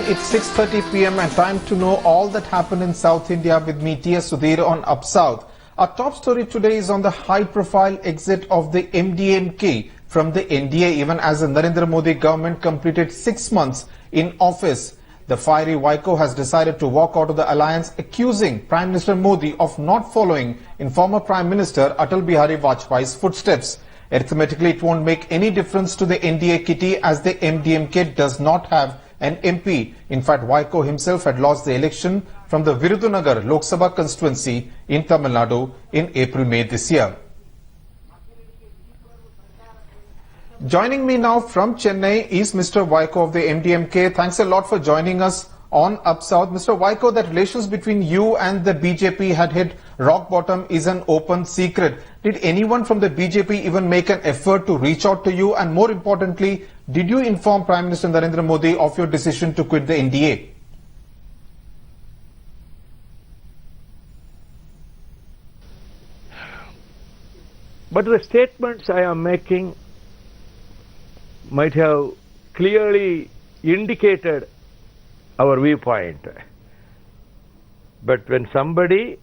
It's 6:30 p.m. and time to know all that happened in South India with me, T.S. Sudhir on Up South. Our top story today is on the high-profile exit of the MDMK from the NDA, even as the Narendra Modi government completed 6 months in office. The fiery Vaiko has decided to walk out of the alliance, accusing Prime Minister Modi of not following in former Prime Minister Atal Bihari Vajpayee's footsteps. Arithmetically, it won't make any difference to the NDA kitty as the MDMK does not have an MP. In fact, Vaiko himself had lost the election from the Virudhunagar Lok Sabha constituency in Tamil Nadu in April-May this year. Joining me now from Chennai is Mr. Vaiko of the MDMK. Thanks a lot for joining us on Up South. Mr. Vaiko, that relations between you and the BJP had hit rock bottom is an open secret. Did anyone from the BJP even make an effort to reach out to you? And more importantly, did you inform Prime Minister Narendra Modi of your decision to quit the NDA? But the statements I am making might have clearly indicated our viewpoint. But when somebody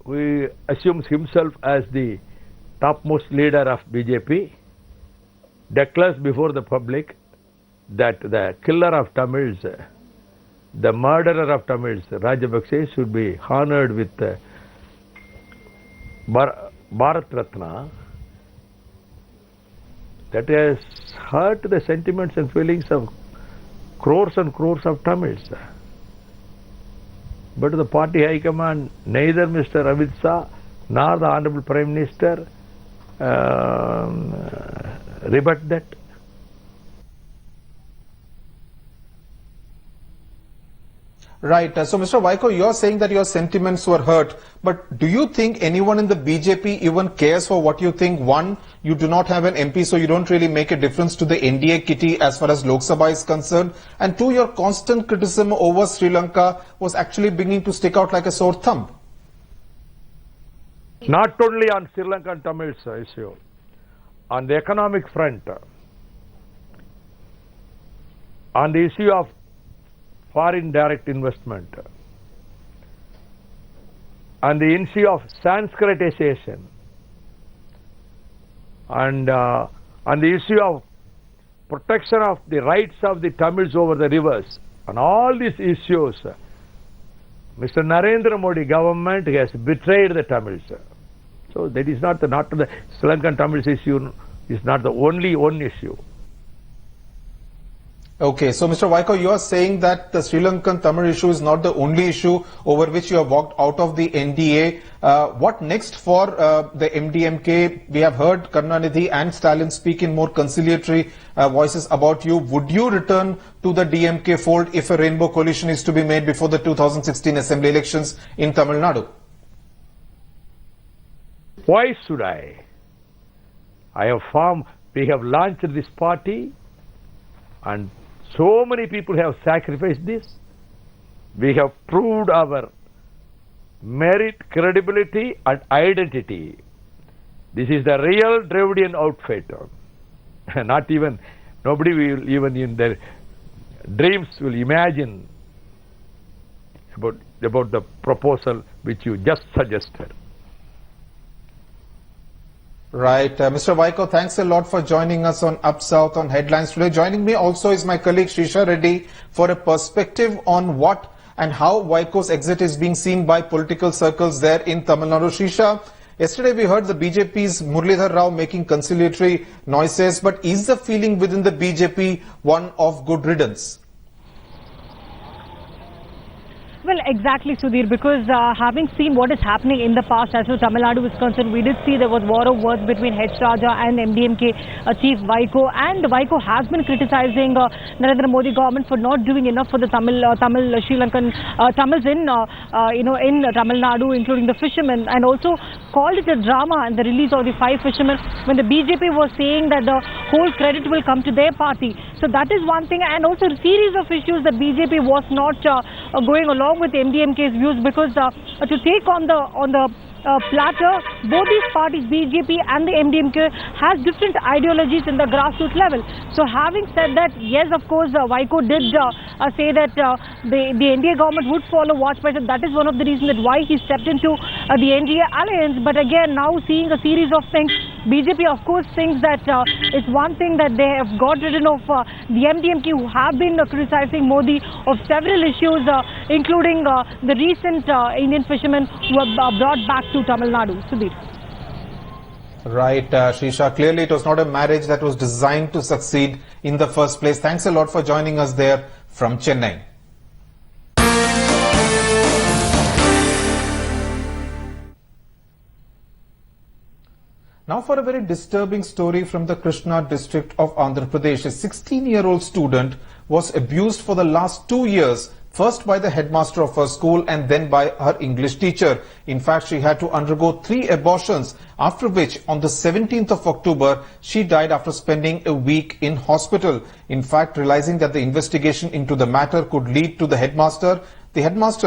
who assumes himself as the topmost leader of BJP declares before the public that the killer of Tamils, the murderer of Tamils, Rajapakse, should be honored with Bharat Ratna, that has hurt the sentiments and feelings of crores and crores of Tamils. But the party high command, neither Mr. Amit Shah nor the Honorable Prime Minister rebut that. Right. So, Mr. Vaiko, you're saying that your sentiments were hurt. But do you think anyone in the BJP even cares for what you think? One, you do not have an MP, so you don't really make a difference to the NDA kitty as far as Lok Sabha is concerned. And two, your constant criticism over Sri Lanka was actually beginning to stick out like a sore thumb. Not only on Sri Lankan Tamils issue, on the economic front, on the issue of foreign direct investment, and the issue of Sanskritization, and on the issue of protection of the rights of the Tamils over the rivers, on all these issues, Mr. Narendra Modi government has betrayed the Tamils. So that is not the Sri Lankan Tamils issue is not the only one issue. Okay, so Mr. Vaiko, you are saying that the Sri Lankan Tamil issue is not the only issue over which you have walked out of the NDA. What next for the MDMK? We have heard Karunanidhi and Stalin speak in more conciliatory voices about you. Would you return to the DMK fold if a rainbow coalition is to be made before the 2016 assembly elections in Tamil Nadu? Why should I? We have launched this party, and so many people have sacrificed this. We have proved our merit, credibility and identity. This is the real Dravidian outfit. Nobody will even in their dreams will imagine about the proposal which you just suggested. Right. Mr. Vaiko, thanks a lot for joining us on Up South on Headlines today. Joining me also is my colleague Srisha Reddy for a perspective on what and how Vaiko's exit is being seen by political circles there in Tamil Nadu. Srisha, yesterday we heard the BJP's Muralidhar Rao making conciliatory noises, but is the feeling within the BJP one of good riddance? Well, exactly, Sudhir, because having seen what is happening in the past as far as Tamil Nadu is concerned, we did see there was war of words between H. Raja and MDMK chief Vaiko, and Vaiko has been criticizing Narendra Modi government for not doing enough for the Sri Lankan Tamils in Tamil Nadu, including the fishermen, and also called it a drama and the release of the 5 fishermen when the BJP was saying that the whole credit will come to their party. So that is one thing, and also a series of issues that BJP was not going along with MDMK's views, because to take on the platter. Both these parties, BJP and the MDMK, has different ideologies in the grassroots level. So having said that, yes, of course, Vaiko did say that the NDA government would follow Vajpayee. That is one of the reasons that why he stepped into the NDA alliance. But again, now seeing a series of things, BJP of course thinks that it's one thing that they have got rid of the MDMK, who have been criticizing Modi of several issues, including the recent Indian fishermen who were brought back to Tamil Nadu. Sudhir. Right, Shisha. Clearly, it was not a marriage that was designed to succeed in the first place. Thanks a lot for joining us there from Chennai. Now for a very disturbing story from the Krishna district of Andhra Pradesh. A 16-year-old student was abused for the last 2 years, first by the headmaster of her school and then by her English teacher. In fact, she had to undergo 3 abortions, after which on the 17th of October, she died after spending a week in hospital. In fact, realizing that the investigation into the matter could lead to the headmaster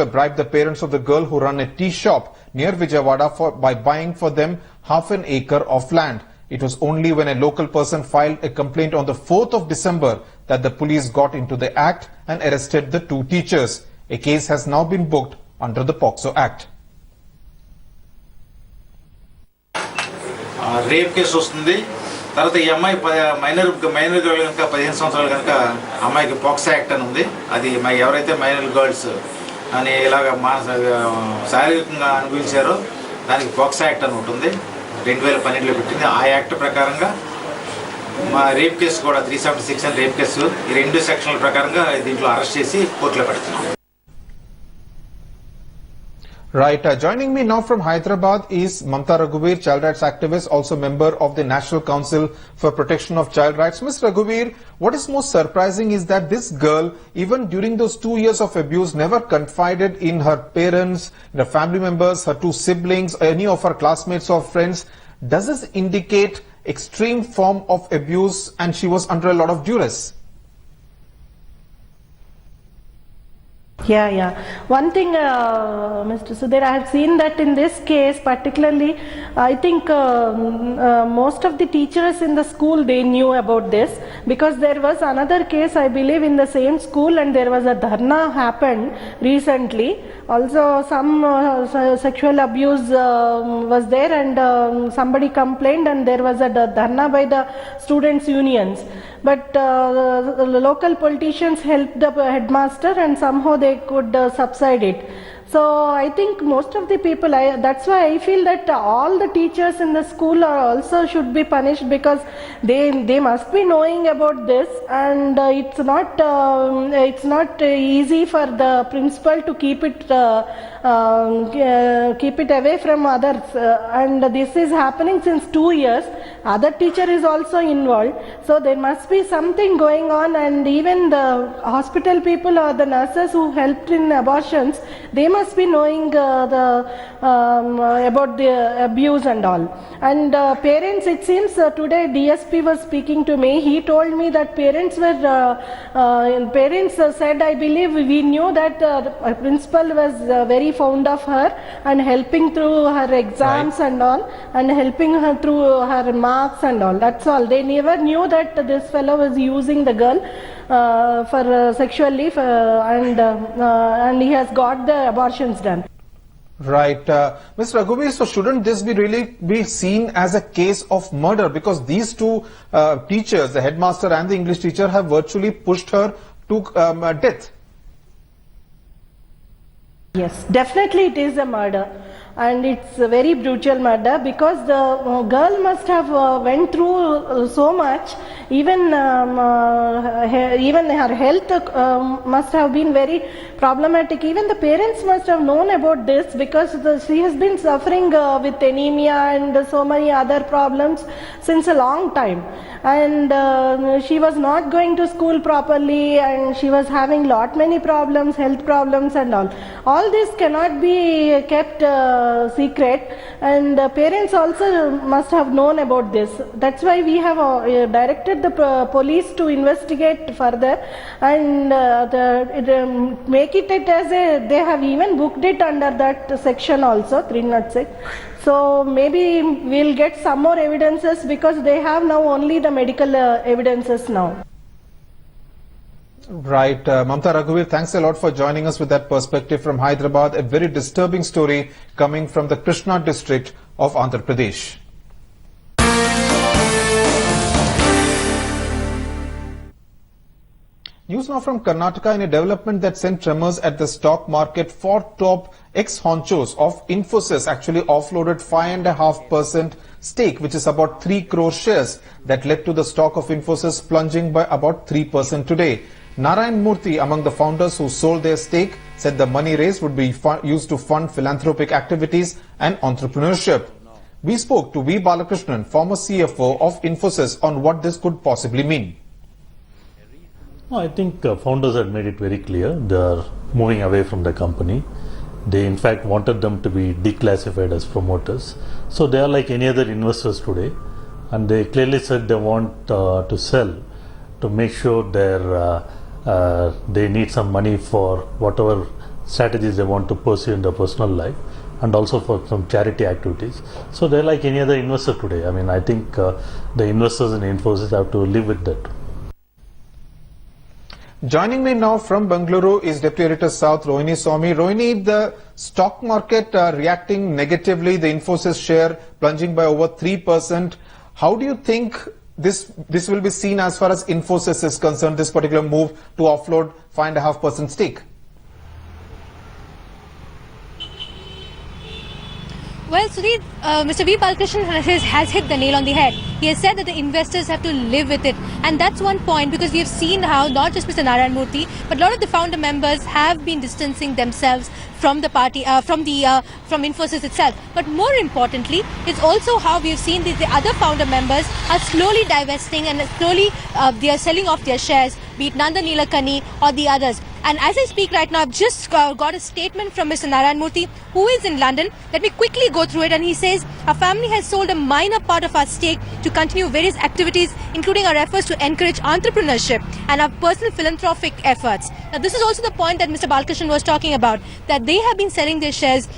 bribed the parents of the girl who run a tea shop near Vijayawada by buying for them half an acre of land. It was only when a local person filed a complaint on the 4th of December that the police got into the act and arrested the 2 teachers. A case has now been booked under the POCSO Act. Rape case వస్తుంది. తర్వాత ఈ అమ్మాయి minor girl కనుక 15 సంవత్సరాలు కనుక అమ్మాయికి POCSO act అని ఉంది. అది ఎవరైతే మైనర్ గర్ల్స్ అని ఇలాగ శారీరకంగా అనుభవించారో దానికి పాక్సో యాక్ట్ అని ఉంటుంది. 2012లో పెట్టింది. ఆ యాక్ట్ ప్రకారంగా మా రేప్ కేసు కూడా 376 అని రేప్ కేసు, ఈ 2 సెక్షన్ల ప్రకారంగా దీంట్లో అరెస్ట్ చేసి కోర్టులో పెడుతున్నాం. Right. Joining me now from Hyderabad is Mamta Raghuveer, child rights activist, also member of the National Council for Protection of Child Rights. Ms. Raghuveer, what is most surprising is that this girl, even during those 2 years of abuse, never confided in her parents, her family members, her 2 siblings, any of her classmates or friends. Does this indicate extreme form of abuse and she was under a lot of duress? Yeah. One thing, Mr. Sudhir, I have seen that in this case particularly, I think most of the teachers in the school, they knew about this, because there was another case, I believe, in the same school, and there was a dharna happened recently. Also some sexual abuse was there, and somebody complained, and there was a dharna by the students' unions. But the local politicians helped the headmaster, and somehow they could subside it. So I think most of the people, that's why I feel that all the teachers in the school are also should be punished, because they must be knowing about this, and it's not easy for the principal to keep it away from others, and this is happening since 2 years. Other teacher is also involved, so there must be something going on, and even the hospital people or the nurses who helped in abortions, they must be knowing about the abuse and all. And parents, it seems today DSP was speaking to me. He told me that parents said, I believe we knew that principal was very fond of her and helping through her exams, right, and all, and helping her through her marks and all. That's all. They never knew that this fellow was using the girl for sexually, and he has got the abortions done. Right. Mr. Raghuveer, so shouldn't this be seen as a case of murder? Because these 2 teachers, the headmaster and the English teacher, have virtually pushed her to death. Yes, definitely it is a murder, and it's a very brutal murder, because the girl must have went through so much. Even her health must have been very problematic. Even the parents must have known about this, because she has been suffering with anemia and so many other problems since a long time, and she was not going to school properly, and she was having many problems, health problems and all. All this cannot be kept secret, and parents also must have known about this. That's why we have directed the police to investigate further and make it as they have even booked it under that section also, 306. So maybe we'll get some more evidences, because they have now only the medical evidences now. Right. Mamta Raghuveer, thanks a lot for joining us with that perspective from Hyderabad. A very disturbing story coming from the Krishna district of Andhra Pradesh. News now from Karnataka in a development that sent tremors at the stock market. Four top ex-honchos of Infosys actually offloaded 5.5% stake, which is about 3 crore shares, that led to the stock of Infosys plunging by about 3% today. Narayan Murthy, among the founders who sold their stake, said the money raised would be used to fund philanthropic activities and entrepreneurship. We spoke to V. Balakrishnan, former CFO of Infosys, on what this could possibly mean. I think founders had made it very clear they are moving away from the company. They in fact wanted them to be declassified as promoters. So they are like any other investors today, and they clearly said they want to sell to make sure they need some money for whatever strategies they want to pursue in their personal life, and also for some charity activities. So they're like any other investor today. I mean, I think the investors in Infosys have to live with that. Joining me now from Bengaluru is Deputy Editor South, Rohini Swamy. Rohini, the stock market reacting negatively, the Infosys share plunging by over 3%. How do you think this will be seen as far as Infosys is concerned, this particular move to offload 5.5% stake? Well, Sudhir, Mr. V. Balakrishnan has hit the nail on the head. He has said that the investors have to live with it. And that's one point, because we have seen how not just Mr. Narayan Murthy, but a lot of the founder members have been distancing themselves from the party, from Infosys itself. But more importantly, it's also how we have seen the other founder members are slowly divesting and slowly they are selling off their shares, be it Nanda Nilekani or the others. And as I speak right now, I've just got a statement from Mr. Narayan Murthy, who is in London. Let me quickly go through it. And he says, our family has sold a minor part of our stake to continue various activities, including our efforts to encourage entrepreneurship and our personal philanthropic efforts. Now, this is also the point that Mr. Balakrishnan was talking about, that they have been selling their shares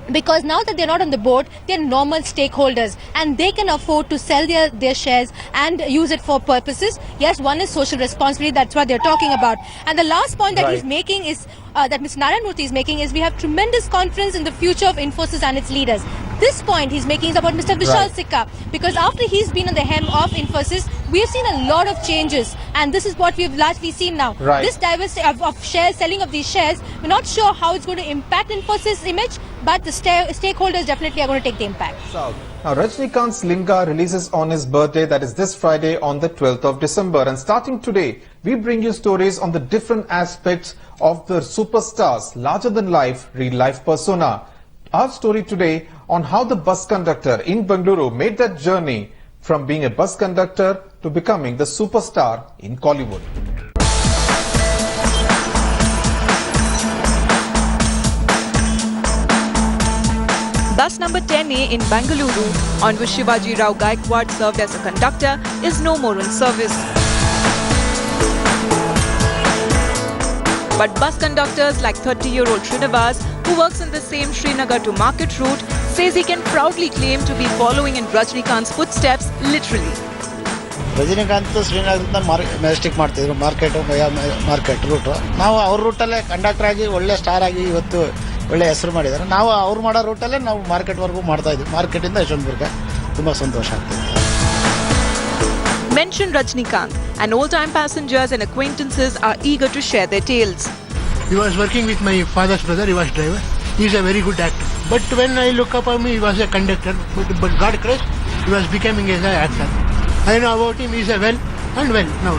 because now that they're not on the board, they're normal stakeholders and they can afford to sell their shares and use it for purposes. Yes, one is social responsibility, that's what they're talking about. And the last point that he's making is, that Mr. Narayan Murthy is making, is we have tremendous confidence in the future of Infosys and its leaders. This point he's making is about Mr. Vishal Sikka, because after he's been on the helm of Infosys, we've seen a lot of changes, and this is what we've largely seen now. This diversity of shares, selling of these shares, we're not sure how it's going to impact Infosys' image, but the stakeholders definitely are going to take the impact. Now, Rajnikant's Linga releases on his birthday, that is this Friday on the 12th of December. And starting today, we bring you stories on the different aspects of the superstar's larger-than-life, real-life persona. Our story today on how the bus conductor in Bengaluru made that journey from being a bus conductor to becoming the superstar in Kollywood. Bus number 10A in Bengaluru, on which Shivaji Rao Gaikwad served as a conductor, is no more in service. But bus conductors like 30-year-old Srinivas, who works in the same Srinagar to Market route, says he can proudly claim to be following in Rajnikant's footsteps literally. Rajinikanth ಶ್ರೀನಗರದಿಂದ Majestic ಮಾಡ್ತಿದ್ರು market route. ನಾವು ಅವ್ರ ರೂಟಲ್ಲೇ conductor ಆಗಿ ಒಳ್ಳೆ star ಆಗಿ ಇವತ್ತು ಒಳ್ಳೆ ಹೆಸರು ಮಾಡಿದ್ದಾರೆ. ನಾವು ಅವ್ರು ಮಾಡೋ ರೂಟಲ್ಲೇ ನಾವು ಮಾರ್ಕೆಟ್ವರೆಗೂ ಮಾಡ್ತಾ ಇದ್ವಿ. ಮಾರ್ಕೆಟಿಂದ ಯಶವಂತಪುರಕ್ಕೆ ತುಂಬ ಸಂತೋಷ ಆಗ್ತಿದೆ. Mention Rajnikant, and old-time passengers and acquaintances are eager to share their tales. He was working with my father's brother. He was driver. He is a very good actor. But when I look up on him, he was a conductor. But God Christ, he was becoming an actor. I know about him. He is a well. Now,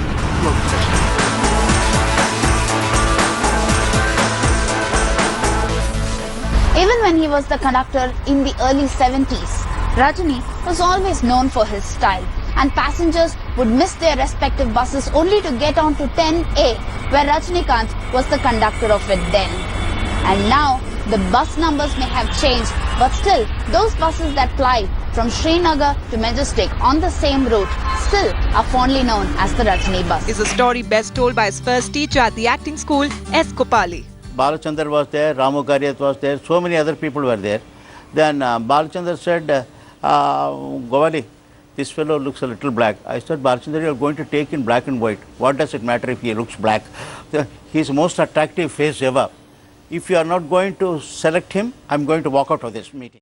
even when he was the conductor in the early 70s, Rajani was always known for his style, and passengers would miss their respective buses only to get on to 10A, where Rajnikant was the conductor of it then. And now, the bus numbers may have changed, but still, those buses that ply from Srinagar to Majestic on the same route still are fondly known as the Rajni bus. Is a story best told by his first teacher at the acting school, S. Kopali. Balachandar was there, Ramu Karyat was there, so many other people were there. Then Balachandar said, Govali, this fellow looks a little black. I said, Balachandar, you are going to take in black and white. What does it matter if he looks black? He is the most attractive face ever. If you are not going to select him, I am going to walk out of this meeting.